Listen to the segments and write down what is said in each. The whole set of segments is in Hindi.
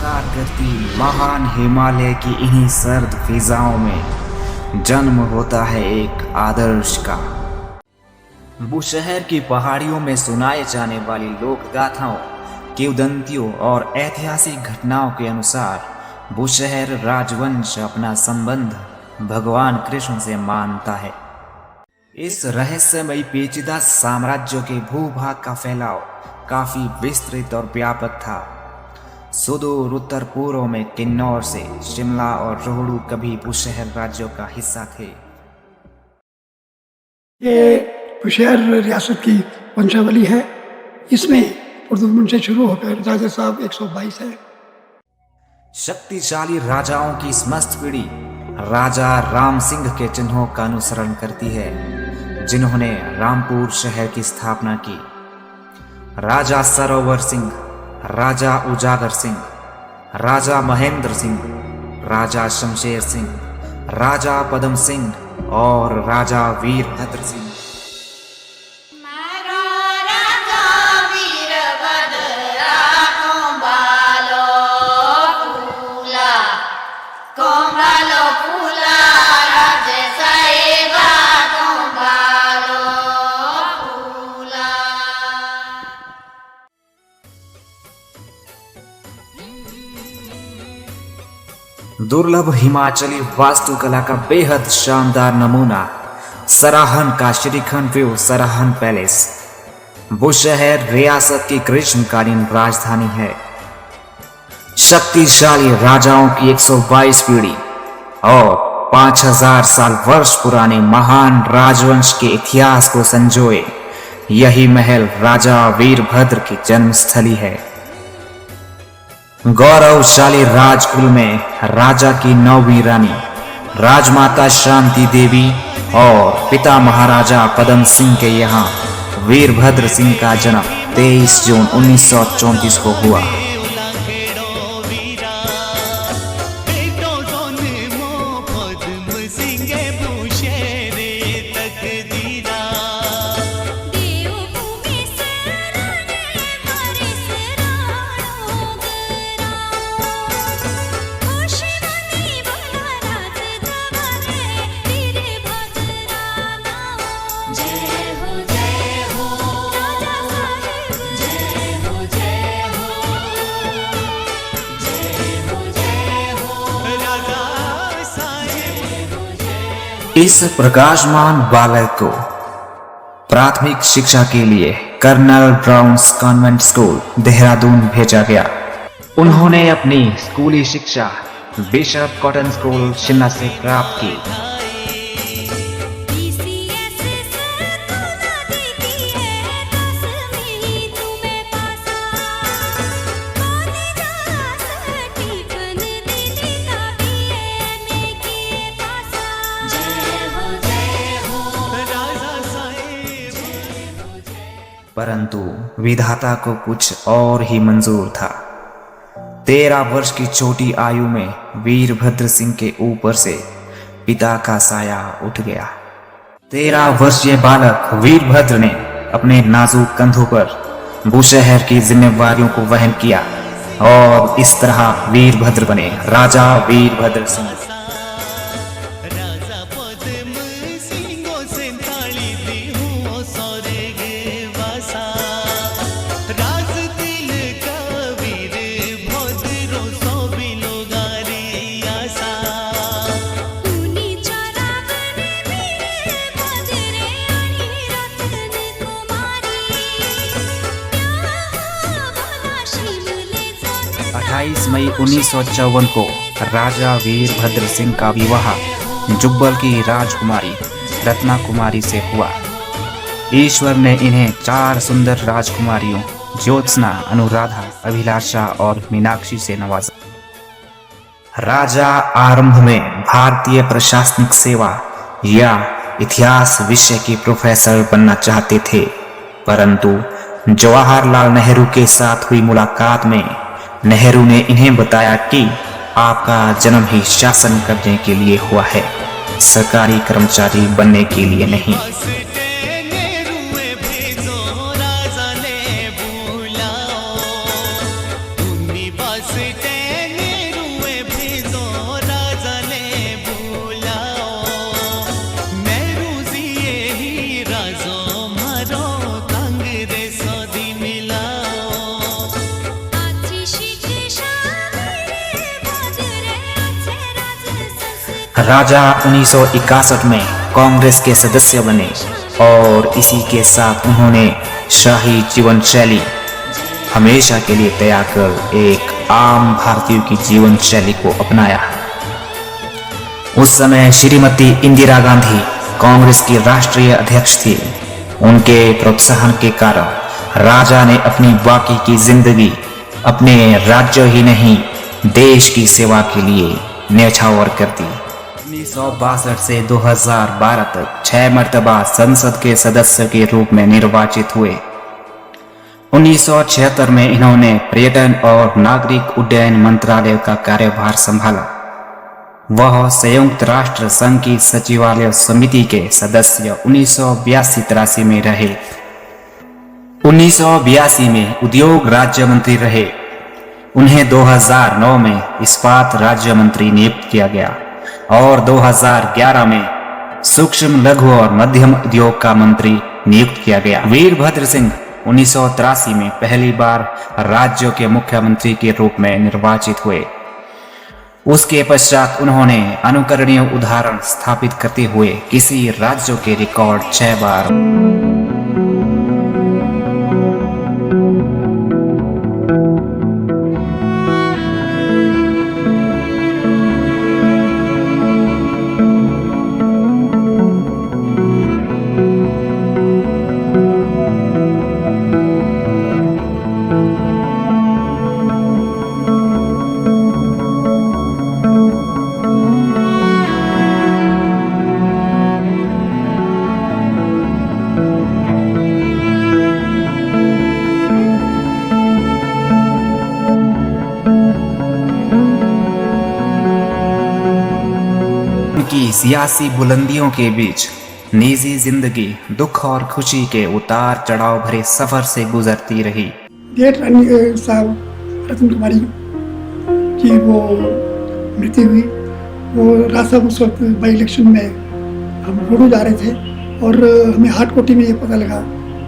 इंतजार करती महान हिमालय की इन्हीं सर्द फिजाओं में जन्म होता है एक आदर्श का। बुशहर की पहाड़ियों में सुनाए जाने वाली लोक गाथाओं, किंवदंतियों और ऐतिहासिक घटनाओं के अनुसार बुशहर राजवंश अपना संबंध भगवान कृष्ण से मानता है। इस रहस्यमयी पेचीदा साम्राज्य के भूभाग का फैलाव काफी विस्तृत और व्यापक था। सुदूर उत्तर पूर्व में किन्नौर से शिमला और रोहड़ू कभी बुशहर राज्यों का हिस्सा थे। ये बुशहर रियासत की वंशावली है। इसमें पुरदुमन से शुरू होकर राजा साहब 122 है। शक्तिशाली राजाओं की इस मस्त पीढ़ी राजा राम सिंह के चिन्हों का अनुसरण करती है, जिन्होंने रामपुर शहर की स्थापना की। राजा सरोवर सिंह, राजा उजागर सिंह, राजा महेंद्र सिंह, राजा शमशेर सिंह, राजा पदम सिंह और राजा वीरभद्र सिंह। दुर्लभ हिमाचली वास्तुकला का बेहद शानदार नमूना सराहन का श्रीखंड व्यू सराहन पैलेस बुशहर रियासत की ग्रीष्मकालीन राजधानी है। शक्तिशाली राजाओं की 122 पीढ़ी और 5000 साल वर्ष पुराने महान राजवंश के इतिहास को संजोए यही महल राजा वीरभद्र की जन्मस्थली है। गौरवशाली राजकुल में राजा की 9वीं रानी राजमाता शांति देवी और पिता महाराजा पदम सिंह के यहाँ वीरभद्र सिंह का जन्म 23 जून 1934 को हुआ। इस प्रकाशमान बालक को प्राथमिक शिक्षा के लिए colonel Brown's convent school Dehradun भेजा गया। उन्होंने अपनी स्कूली शिक्षा बिशप कॉटन स्कूल शिमला से प्राप्त की। परंतु विधाता को कुछ और ही मंजूर था। 13 वर्ष की छोटी आयु में वीरभद्र सिंह के ऊपर से पिता का साया उठ गया। 13 वर्षीय बालक वीरभद्र ने अपने नाजुक कंधों पर बुशहर की जिम्मेवारियों को वहन किया और इस तरह वीरभद्र बने राजा वीरभद्र सिंह। मई 1954 को राजा वीरभद्र सिंह का विवाह जुब्बल की राजकुमारी रत्ना कुमारी से हुआ। ईश्वर ने इन्हें 4 सुंदर राजकुमारियों ज्योत्सना, अनुराधा, अभिलाषा और मीनाक्षी से नवाजा। राजा आरंभ में भारतीय प्रशासनिक सेवा या इतिहास विषय के प्रोफेसर बनना चाहते थे, परंतु जवाहरलाल नेहरू के साथ हुई मुलाकात में नेहरू ने इन्हें बताया कि आपका जन्म ही शासन करने के लिए हुआ है, सरकारी कर्मचारी बनने के लिए नहीं। बसते राजा 1961 में कांग्रेस के सदस्य बने और इसी के साथ उन्होंने शाही जीवन शैली हमेशा के लिए त्याग कर एक आम भारतीय की जीवन शैली को अपनाया। उस समय श्रीमती इंदिरा गांधी कांग्रेस की राष्ट्रीय अध्यक्ष थी। उनके प्रोत्साहन के कारण राजा ने अपनी बाकी की जिंदगी अपने राज्य ही नहीं देश की सेवा के लिए न्यौछावर कर दी। 1962 से 2012 तक 6 मर्तबा संसद के सदस्य के रूप में निर्वाचित हुए। 1976 में इन्होंने पर्यटन और नागरिक उड्डयन मंत्रालय का कार्यभार संभाला। वह संयुक्त राष्ट्र संघ की सचिवालय समिति के सदस्य 1982-83 में रहे। 1982 में उद्योग राज्य मंत्री रहे। उन्हें 2009 में इस्पात राज्य मंत्री नियुक्त किया गया और 2011 में सूक्ष्म लघु और मध्यम उद्योग का मंत्री नियुक्त किया गया। वीरभद्र सिंह 1983 में पहली बार राज्य के मुख्यमंत्री के रूप में निर्वाचित हुए। उसके पश्चात उन्होंने अनुकरणीय उदाहरण स्थापित करते हुए किसी राज्य के रिकॉर्ड 6 बार की सियासी बुलंदियों के बीच निजी जिंदगी दुख और खुशी के उतार चढ़ाव भरे सफर से गुजरती रही। डेट रानी साहब रत्न कुमारी की वो मृत्यु हुई। वो राजा उस वक्त बाई इलेक्शन में हम लड़ू जा रहे थे और हमें हार्ड कोटी में ये पता लगा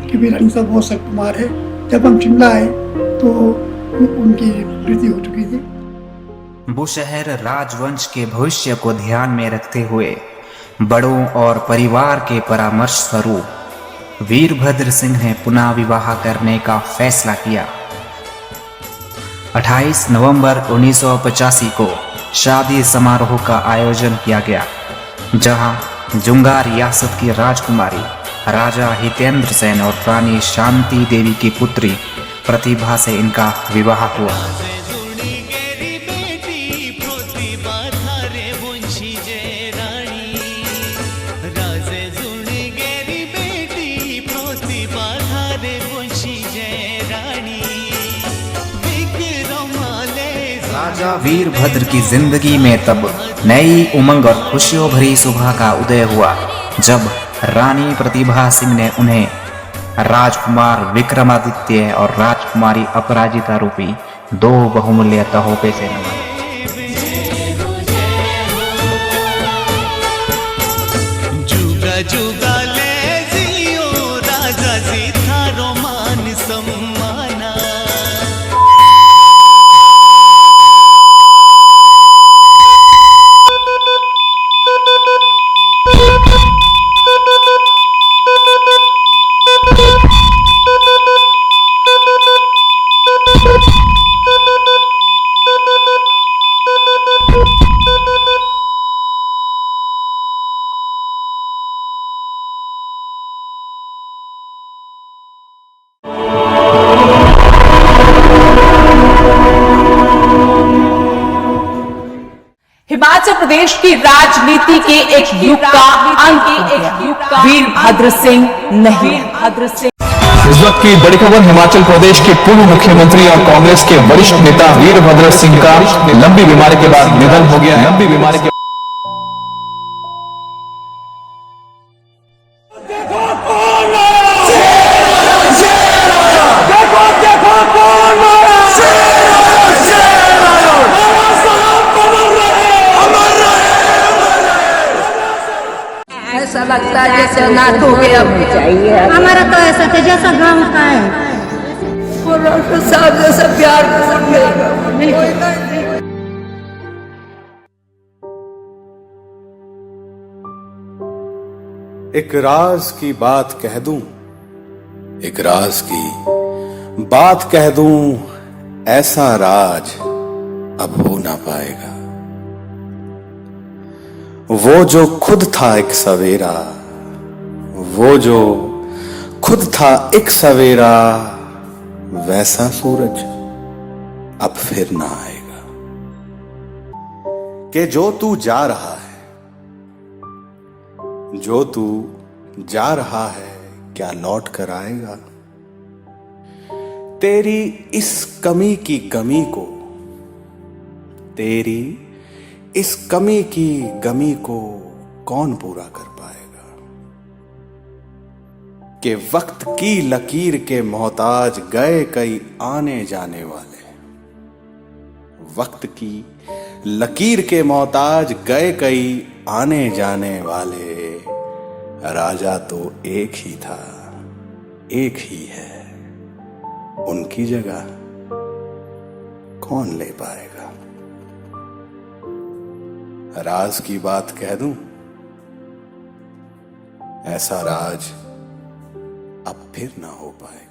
कि भी रानी साहब बहुत सख्त बीमार है। जब हम शिमला आए तो उनकी मृत्यु हो चुकी थी। बुशहर राजवंश के भविष्य को ध्यान में रखते हुए बड़ों और परिवार के परामर्श स्वरूप वीरभद्र सिंह ने पुनः विवाह करने का फैसला किया। 28 नवंबर 1985 को शादी समारोह का आयोजन किया गया, जहां जुंगा रियासत की राजकुमारी राजा हितेंद्र सेन और रानी शांति देवी की पुत्री प्रतिभा से इनका विवाह हुआ। राजा वीरभद्र की जिंदगी में तब नई उमंग और खुशियों भरी सुबह का उदय हुआ, जब रानी प्रतिभा सिंह ने उन्हें राजकुमार विक्रमादित्य और राजकुमारी अपराजिता रूपी 2 बहुमूल्य तोहफे से नवाजा। जुगा जुगा ले जियो राजा जी थारो मान सम्माना। हिमाचल प्रदेश की राजनीति के एक युग का अंत हो गया। वीरभद्र सिंह नहीं। इस वक्त की बड़ी खबर, हिमाचल प्रदेश के पूर्व मुख्यमंत्री और कांग्रेस के वरिष्ठ नेता वीरभद्र सिंह का लंबी बीमारी के बाद निधन हो गया है। ऐसा लगता है जैसे नाथ हो गया चाहिए। हमारा तो ऐसा था जैसा गाँव का है, साहब जैसा प्यार। एक राज की बात कह दूं, एक राज की बात कह दूं, ऐसा राज अब हो ना पाएगा। वो जो खुद था एक सवेरा, वो जो खुद था एक सवेरा, वैसा सूरज अब फिर ना आएगा। कि जो तू जा रहा है, जो तू जा रहा है, क्या लौट कर आएगा? तेरी इस कमी की गमी को, तेरी इस कमी की गमी को कौन पूरा कर पाएगा? कि वक्त की लकीर के मोहताज गए कई आने जाने वाले, वक्त की लकीर के मोहताज गए कई आने जाने वाले, राजा तो एक ही था, एक ही है, उनकी जगह कौन ले पाएगा? राज की बात कह दूं, ऐसा राज अब फिर ना हो पाएगा।